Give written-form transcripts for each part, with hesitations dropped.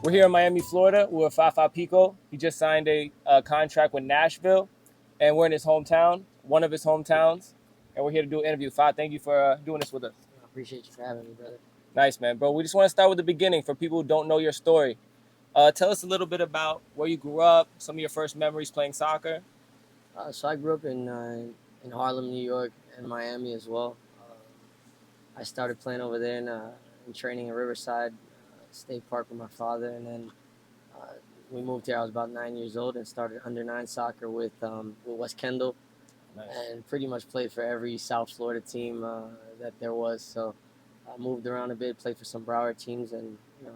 We're here in Miami, Florida. We're with Fafà Picault. He just signed a contract with Nashville, and we're in his hometown, one of his hometowns, and we're here to do an interview. Fa, thank you for doing this with us. I appreciate you for having me, brother. Nice, man, bro. We just want to start with the beginning for people who don't know your story. Tell us a little bit about where you grew up, some of your first memories playing soccer. So I grew up in Harlem, New York, and Miami as well. I started playing over there in training in Riverside State Park with my father, and then uh, we moved here. I was about 9 years old and started under 9 soccer with West Kendall, Nice. and pretty much played for every South Florida team that there was. So I moved around a bit, played for some Broward teams, and I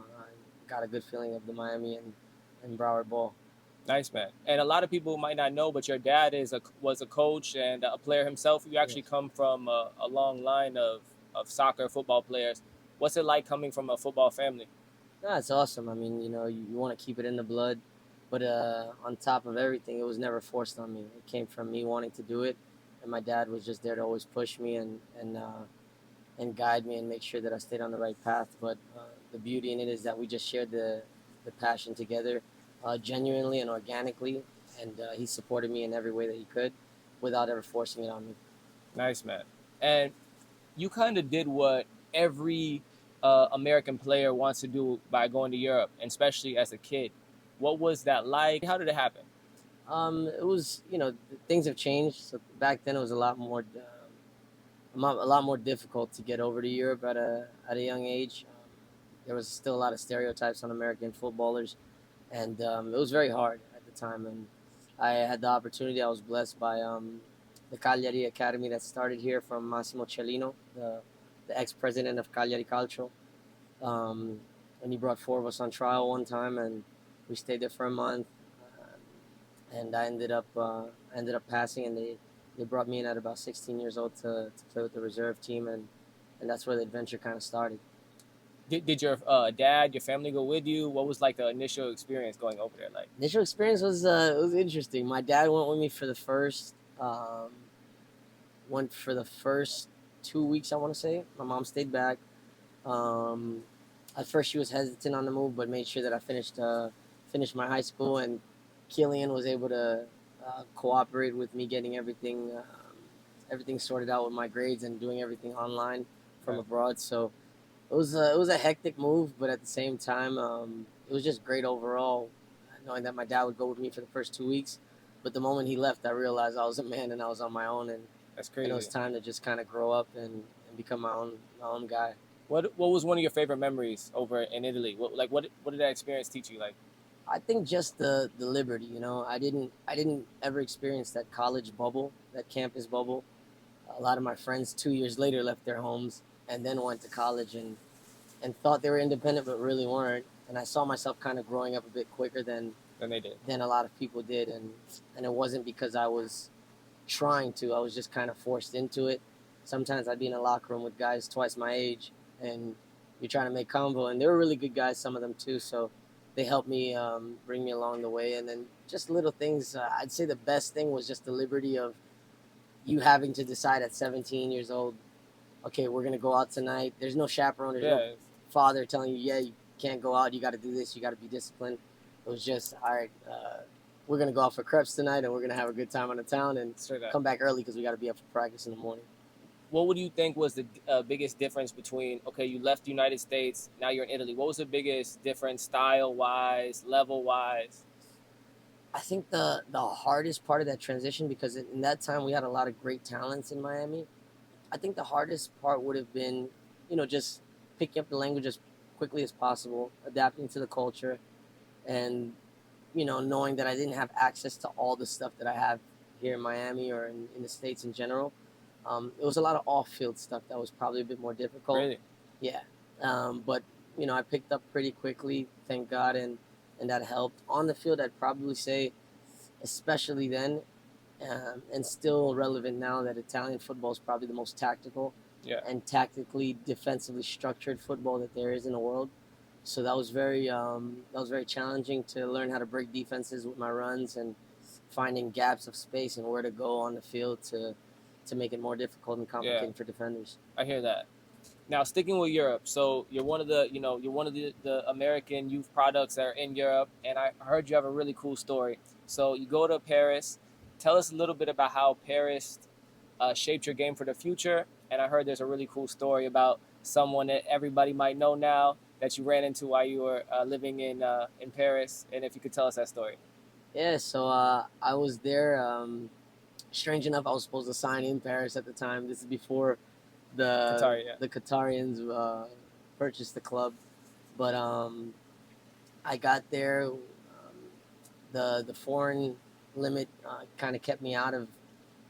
got a good feeling of the Miami and Broward ball. Nice, man. And a lot of people might not know, but your dad was a coach and a player himself. You actually Yes. come from a long line of soccer, football players. What's it like coming from a football family? No, it's awesome. I mean, you want to keep it in the blood, but on top of everything, it was never forced on me. It came from me wanting to do it, and my dad was just there to always push me and guide me and make sure that I stayed on the right path. But the beauty in it is that we just shared the passion together, genuinely and organically, and he supported me in every way that he could, without ever forcing it on me. Nice, man. And you kind of did what every American player wants to do by going to Europe, and especially as a kid. What was that like? How did it happen? It was, things have changed. So back then, it was a lot more difficult to get over to Europe at a young age. There was still a lot of stereotypes on American footballers, and it was very hard at the time. And I had the opportunity. I was blessed by the Cagliari Academy that started here from Massimo Cellino, the ex-president of Cagliari Calcio. And he brought 4 of us on trial one time, and we stayed there for a month. And I ended up passing, and they brought me in at about 16 years old to play with the reserve team, and that's where the adventure kind of started. Did your dad, your family go with you? What was like the initial experience going over there like? Initial experience was interesting. My dad went with me for the first went for the first 2 weeks. I want to say my mom stayed back. Um, at first, she was hesitant on the move, but made sure that I finished my high school, and Killian was able to cooperate with me getting everything sorted out with my grades and doing everything online from abroad. So it was a hectic move, but at the same time, it was just great overall, knowing that my dad would go with me for the first 2 weeks. But the moment he left, I realized I was a man and I was on my own, and That's crazy. it was time to just kind of grow up and become my own guy. What was one of your favorite memories over in Italy? What did that experience teach you? Like, I think just the liberty. I didn't ever experience that college bubble, that campus bubble. A lot of my friends 2 years later left their homes and then went to college and thought they were independent, but really weren't. And I saw myself kind of growing up a bit quicker than they did. than a lot of people did, and it wasn't because I was trying to. I was just kind of forced into it. Sometimes I'd be in a locker room with guys twice my age, and you're trying to make convo, and they were really good guys, some of them too. So they helped me, bring me along the way, and then just little things. I'd say the best thing was just the liberty of you having to decide at 17 years old. Okay, we're gonna go out tonight. There's no chaperone. There's no father telling you, yeah, you can't go out. You got to do this. You got to be disciplined. It was just, all right. We're gonna go out for crepes tonight, and we're gonna have a good time on the town, and come back early because we got to be up for practice in the morning. What would you think was the biggest difference between, okay, you left the United States, now you're in Italy. What was the biggest difference style-wise, level-wise? I think the hardest part of that transition, because in that time we had a lot of great talents in Miami. I think the hardest part would have been, just picking up the language as quickly as possible, adapting to the culture, and knowing that I didn't have access to all the stuff that I have here in Miami or in the States in general. It was a lot of off-field stuff that was probably a bit more difficult. Really? Yeah. But I picked up pretty quickly, thank God, and that helped. On the field, I'd probably say, especially then, and still relevant now, that Italian football is probably the most tactical and tactically defensively structured football that there is in the world. So that was very challenging to learn how to break defenses with my runs and finding gaps of space and where to go on the field to make it more difficult and complicated for defenders. I hear that. Now, sticking with Europe, so you're one of the American youth products that are in Europe, and I heard you have a really cool story. So you go to Paris. Tell us a little bit about how Paris shaped your game for the future. And I heard there's a really cool story about someone that everybody might know now that you ran into while you were living in Paris. And if you could tell us that story. Yeah, so I was there. Strange enough, I was supposed to sign in Paris at the time. This is before the Qatar, yeah. the Qatarians purchased the club, but I got there. The foreign limit kind of kept me out of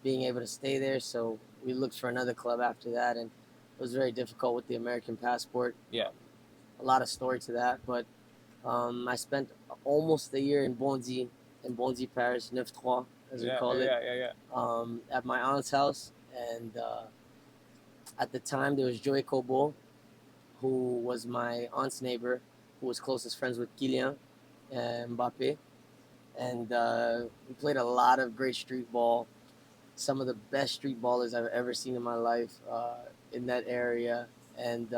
being able to stay there, so we looked for another club after that, and it was very difficult with the American passport. Yeah. A lot of story to that, but I spent almost a year in Bondy, Paris, 9-3, as we call it, at my aunt's house. And at the time, there was Joey Kobo, who was my aunt's neighbor, who was closest friends with Kylian and Mbappe. And we played a lot of great street ball. Some of the best street ballers I've ever seen in my life in that area. And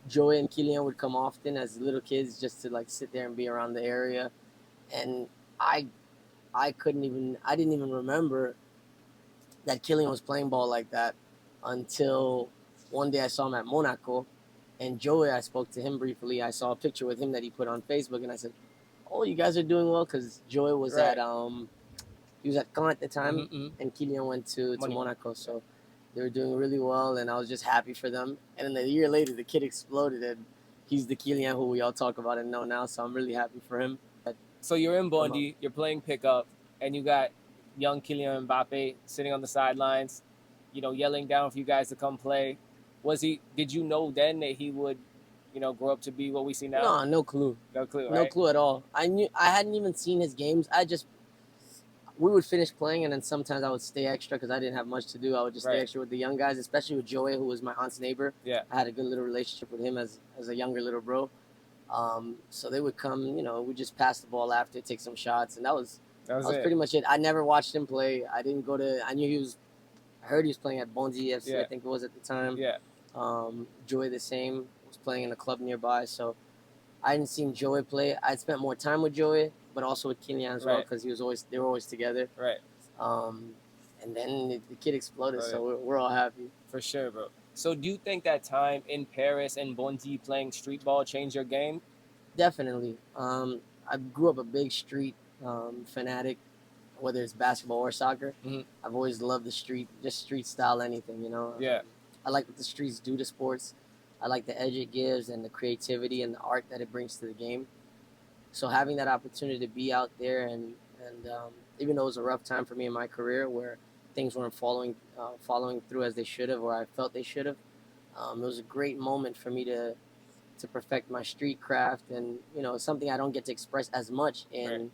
Joey and Kylian would come often as little kids just to like sit there and be around the area. And I didn't even remember that Kylian was playing ball like that until one day I saw him at Monaco. And Joey, I spoke to him briefly. I saw a picture with him that he put on Facebook, and I said, "Oh, you guys are doing well," because Joey was Right. at he was at Caen at the time, Mm-hmm. and Kylian went to Monaco. Monaco. So they were doing really well, and I was just happy for them. And then a year later, the kid exploded, and he's the Kylian who we all talk about and know now. So I'm really happy for him. So you're in Bondy, you're playing pickup, and you got young Kylian Mbappe sitting on the sidelines, yelling down for you guys to come play. Did you know then that he would, grow up to be what we see now? No, no clue. No clue, right? No clue at all. I hadn't even seen his games. We would finish playing, and then sometimes I would stay extra because I didn't have much to do. I would just stay extra with the young guys, especially with Joey, who was my aunt's neighbor. Yeah. I had a good little relationship with him as a younger little bro. So they would come, we just pass the ball after, take some shots, and that was pretty much it. I never watched him play. I heard he was playing at Bondy FC, I think it was at the time. Yeah. Joey the same, was playing in a club nearby, so I hadn't seen Joey play. I'd spent more time with Joey, but also with Kylian as well, because they were always together. Right. And then the kid exploded, so we're all happy. For sure, bro. So do you think that time in Paris and Bondy playing street ball changed your game? Definitely. I grew up a big street fanatic, whether it's basketball or soccer. Mm-hmm. I've always loved the street style, anything, Yeah. I like what the streets do to sports. I like the edge it gives and the creativity and the art that it brings to the game. So having that opportunity to be out there and even though it was a rough time for me in my career where things weren't following through as they should have, or I felt they should have, it was a great moment for me to perfect my street craft, and something I don't get to express as much in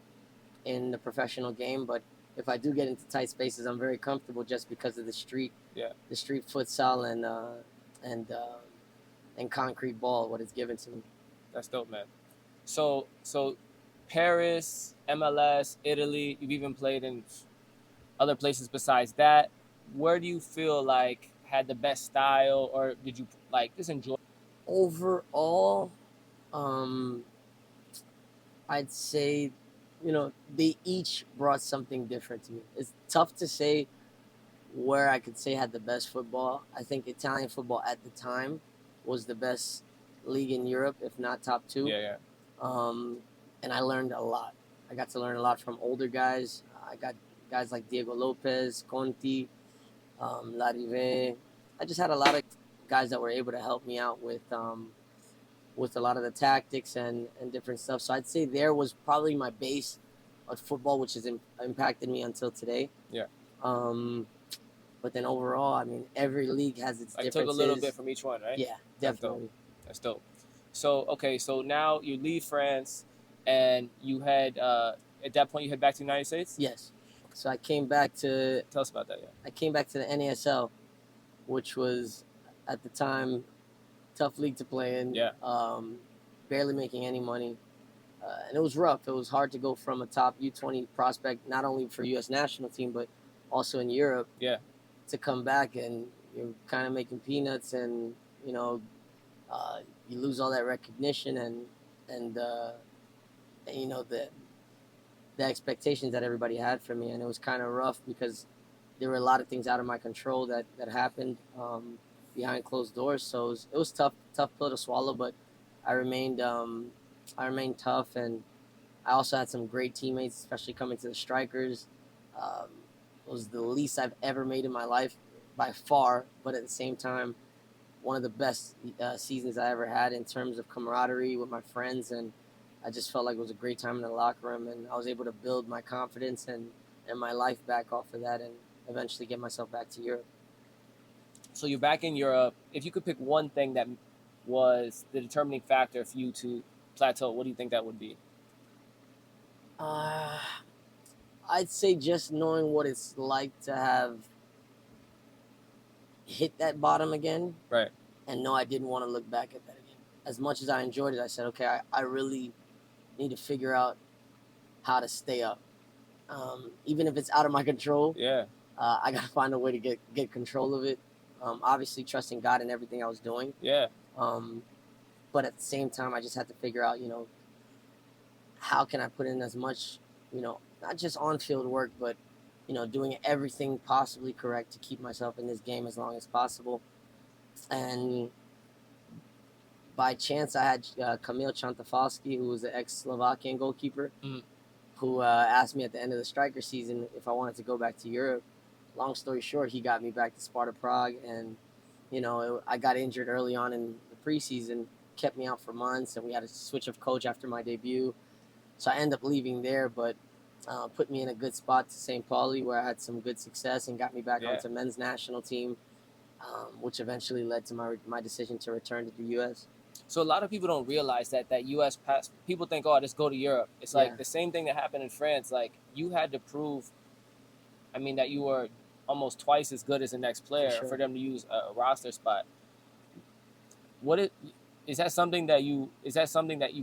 the professional game. But if I do get into tight spaces, I'm very comfortable just because of the street futsal and concrete ball, what it's given to me. That's dope, man. So Paris, MLS, Italy, you've even played in other places besides that. Where do you feel like had the best style, or did you just enjoy? Overall, I'd say, they each brought something different to me. It's tough to say where I could say had the best football. I think Italian football at the time was the best league in Europe, if not top two. Yeah. And I learned a lot. I got to learn a lot from older guys. I got guys like Diego Lopez, Conti, Larive. I just had a lot of guys that were able to help me out with a lot of the tactics and different stuff. So I'd say there was probably my base of football, which has impacted me until today. Yeah. But then overall, I mean, every league has its differences. Took a little bit from each one, right? Yeah, definitely. That's dope. So now you leave France, and you head at that point you head back to the United States. Yes. So I came back to. Tell us about that. Yeah. I came back to the NASL, which was at the time tough league to play in. Yeah. Barely making any money, and it was rough. It was hard to go from a top U20 prospect, not only for U.S. national team but also in Europe. Yeah. To come back and you're kind of making peanuts, and you know, you lose all that recognition and you know the expectations that everybody had for me, and it was kind of rough because there were a lot of things out of my control that happened behind closed doors. So it was tough pill to swallow, but I remained I remained tough, and I also had some great teammates, especially coming to the strikers. Um, it was the least I've ever made in my life by far, but at the same time, one of the best seasons I ever had in terms of camaraderie with my friends, and I just felt like it was a great time in the locker room, and I was able to build my confidence and my life back off of that, and eventually get myself back to Europe. So you're back in Europe. If you could pick one thing that was the determining factor for you to plateau, what do you think that would be? Uh, I'd say just knowing what it's like to have hit that bottom again, Right. and no, I didn't want to look back at that again. As much as I enjoyed it, I said, okay, I really need to figure out how to stay up. Even if it's out of my control, Yeah. I got to find a way to get control of it. Obviously, trusting God in everything I was doing. Yeah. Um, but at the same time, I just had to figure out, how can I put in as much, not just on-field work, but, doing everything possibly correct to keep myself in this game as long as possible. And by chance, I had Kamil Chantafalski, who was the ex-Slovakian goalkeeper, who asked me at the end of the striker season if I wanted to go back to Europe. Long story short, he got me back to Sparta Prague, and I got injured early on in the preseason, kept me out for months, and we had a switch of coach after my debut. So I ended up leaving there, but put me in a good spot to St. Pauli, where I had some good success and got me back onto men's national team, which eventually led to my decision to return to the U.S. So a lot of people don't realize that U.S. pass. People think, oh, just go to Europe. It's like the same thing that happened in France. Like you had to prove, I mean, that you were almost twice as good as the next player for them to use a roster spot. Is that something that you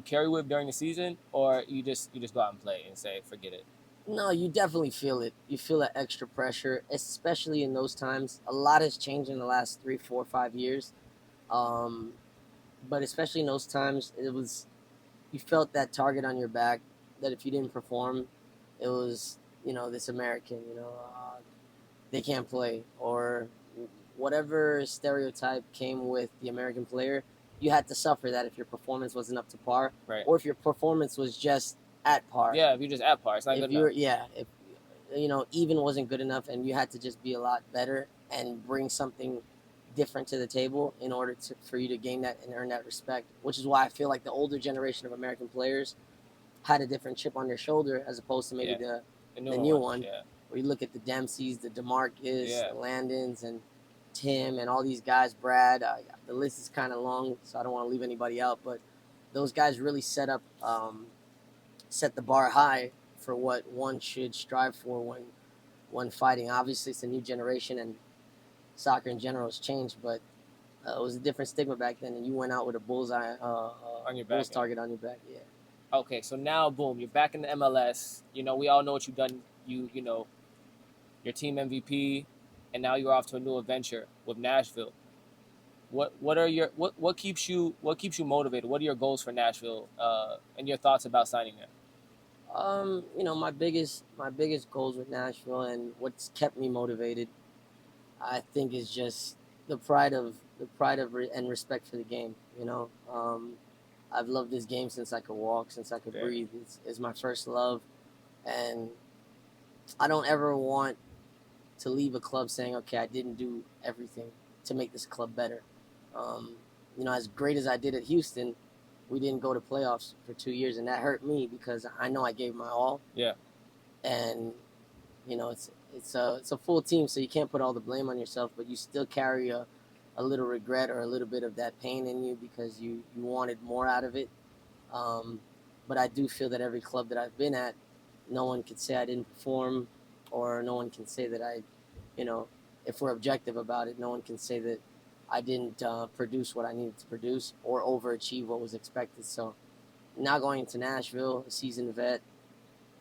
carry with during the season, or you just go out and play and say forget it? No, you definitely feel it. You feel that extra pressure, especially in those times. A lot has changed in the last 3, 4, 5 years, but especially in those times, you felt that target on your back. That if you didn't perform, it was this American, they can't play, or whatever stereotype came with the American player. You had to suffer that if your performance wasn't up to par, Right. or if your performance was just at par. Yeah, if you're just at par, it's not good enough. If even wasn't good enough, and you had to just be a lot better and bring something different to the table in order for you to gain that and earn that respect. Which is why I feel like the older generation of American players had a different chip on their shoulder as opposed to maybe the new one. Yeah. Where you look at the Dempseys, the DeMarcus, the Landons, and Tim, and all these guys, Brad. The list is kind of long, so I don't want to leave anybody out. But those guys really set the bar high for what one should strive for when fighting. Obviously, it's a new generation, and soccer in general has changed, but it was a different stigma back then, and you went out with a bullseye on your bull's target on your back. Yeah. Okay, so now boom, you're back in the MLS. We all know what you've done. Your team MVP, and now you're off to a new adventure with Nashville. What keeps you motivated? What are your goals for Nashville? And your thoughts about signing there? My biggest goals with Nashville and what's kept me motivated, I think, is just the pride of and respect for the game. I've loved this game since I could walk, since I could breathe. It's my first love, and I don't ever want to leave a club saying, okay, I didn't do everything to make this club better. As great as I did at Houston, we didn't go to playoffs for 2 years, and that hurt me because I know I gave my all. Yeah. And it's a full team, so you can't put all the blame on yourself, but you still carry a little regret or a little bit of that pain in you because you wanted more out of it. But I do feel that every club that I've been at, no one could say I didn't perform, or no one can say that if we're objective about it, no one can say that I didn't produce what I needed to produce or overachieve what was expected. So now going into Nashville, a seasoned vet,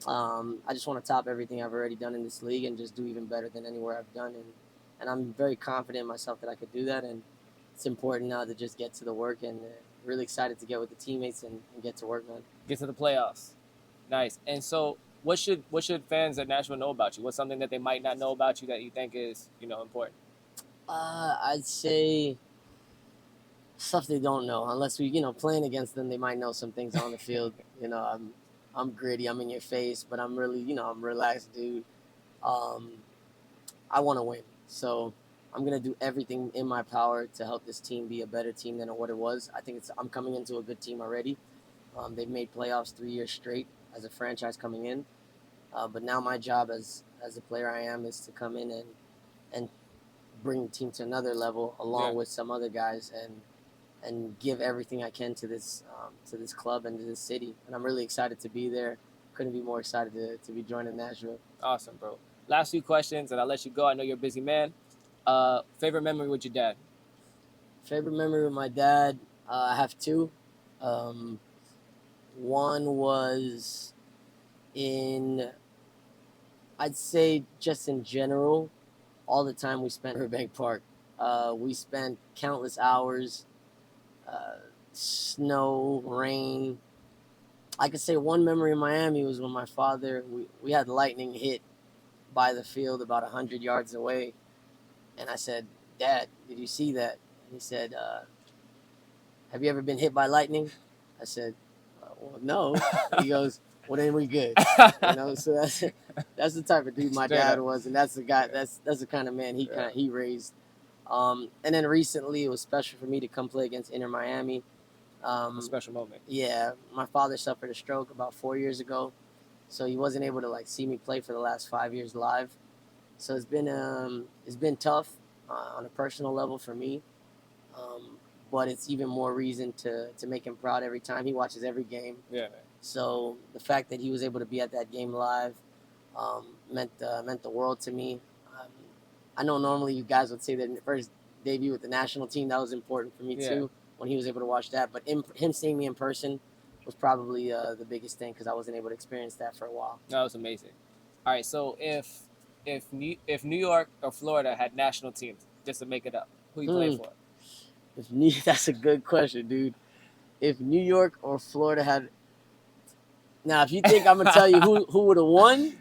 I just want to top everything I've already done in this league and just do even better than anywhere I've done. And I'm very confident in myself that I could do that. And it's important now to just get to the work, and really excited to get with the teammates and get to work, man. Get to the playoffs. Nice. And so, what should fans at Nashville know about you? What's something that they might not know about you that you think is important? I'd say stuff they don't know, unless we, playing against them, they might know some things on the field. I'm gritty, I'm in your face, but I'm really, I'm relaxed, dude. Um, I want to win, so I'm gonna do everything in my power to help this team be a better team than what it was. I think I'm coming into a good team already. They've made playoffs 3 years straight as a franchise coming in, but now my job as a player I am is to come in and bring the team to another level along with some other guys and give everything I can to this club and to this city. And I'm really excited to be there. Couldn't be more excited to be joining Nashville. Awesome, bro. Last few questions, and I'll let you go. I know you're a busy man. Favorite memory with your dad? Favorite memory with my dad? I have two. One was I'd say just in general, all the time we spent at Riverbank Park. We spent countless hours, snow, rain. I could say one memory in Miami was when my father, we had lightning hit by the field about 100 yards away. And I said, "Dad, did you see that?" And he said, "Have you ever been hit by lightning?" I said, "Well, no." He goes, "Well, then we good." So that's the type of dude my dad was, and that's the guy. That's the kind of man he raised. And then recently, it was special for me to come play against Inter Miami. A special moment. Yeah, my father suffered a stroke about 4 years ago, so he wasn't able to see me play for the last 5 years live. So it's been tough on a personal level for me, but it's even more reason to make him proud every time. He watches every game. Yeah. So the fact that he was able to be at that game live meant the world to me. I know normally you guys would say that in the first debut with the national team, that was important for me too, when he was able to watch that. But him seeing me in person was probably the biggest thing, because I wasn't able to experience that for a while. That was amazing. All right, so if New York or Florida had national teams, just to make it up, who you playing for? That's a good question, dude. If New York or Florida had, now if you think I'm gonna tell you who would have won,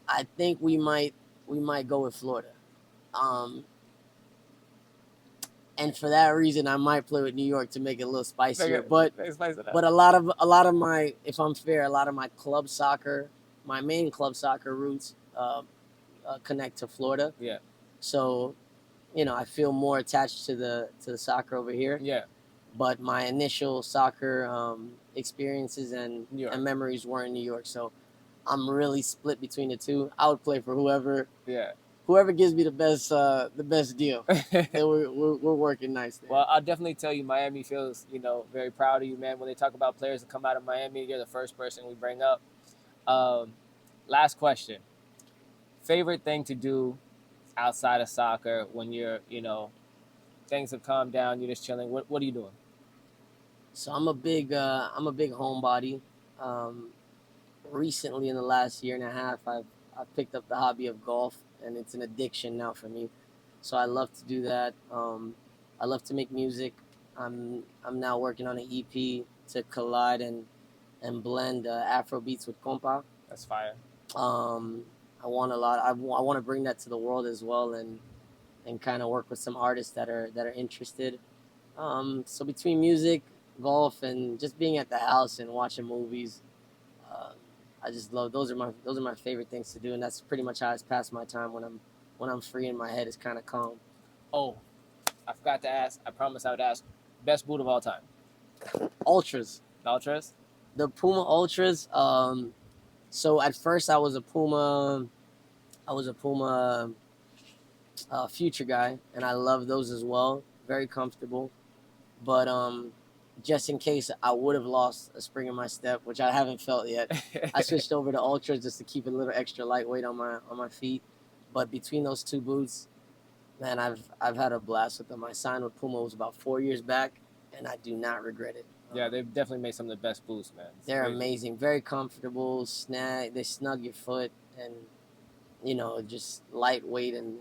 I think we might go with Florida. And for that reason, I might play with New York to make it a little spicier. But a lot of my, if I'm fair, a lot of my club soccer, my main club soccer roots connect to Florida. Yeah. So, I feel more attached to the soccer over here. Yeah. But my initial soccer experiences and memories were in New York. So I'm really split between the two. I would play for whoever. Yeah. Whoever gives me the best deal. we're working nice there. Well, I'll definitely tell you, Miami feels, very proud of you, man. When they talk about players that come out of Miami, you're the first person we bring up. Last question. Favorite thing to do outside of soccer when you're, things have calmed down, you're just chilling. What are you doing? So I'm a big homebody. Recently, in the last year and a half, I've picked up the hobby of golf, and it's an addiction now for me. So I love to do that. I love to make music. I'm now working on an EP to collide and blend Afro beats with compa. That's fire. I want a lot. I want to bring that to the world as well, and kind of work with some artists that are interested. So between music, golf, and just being at the house and watching movies, I just love those are my favorite things to do, and that's pretty much how I pass my time when I'm free and my head is kind of calm. Oh, I forgot to ask. I promised I would ask. Best boot of all time. Ultras. Ultras. The Puma Ultras. So at first I was a Puma Future guy, and I love those as well. Very comfortable, but just in case I would have lost a spring in my step, which I haven't felt yet, I switched over to Ultras just to keep it a little extra lightweight on my feet. But between those two boots, man, I've had a blast with them. I signed with Puma was about 4 years back, and I do not regret it. Yeah, they've definitely made some of the best boots, man. They're amazing, very comfortable. They snug your foot, and just lightweight, and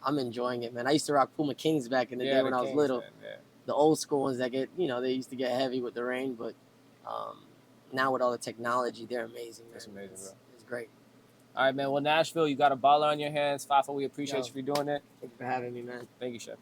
I'm enjoying it, man. I used to rock Puma Kings back in the day when the I was Kings, little. man. Yeah. The old school ones that get, they used to get heavy with the rain, but now with all the technology, they're amazing, man. That's amazing, bro. It's great. All right, man. Well, Nashville, you got a baller on your hands. Fafa, we appreciate Yo. you for doing it. Thank you for having me, man. Thank you, Chef.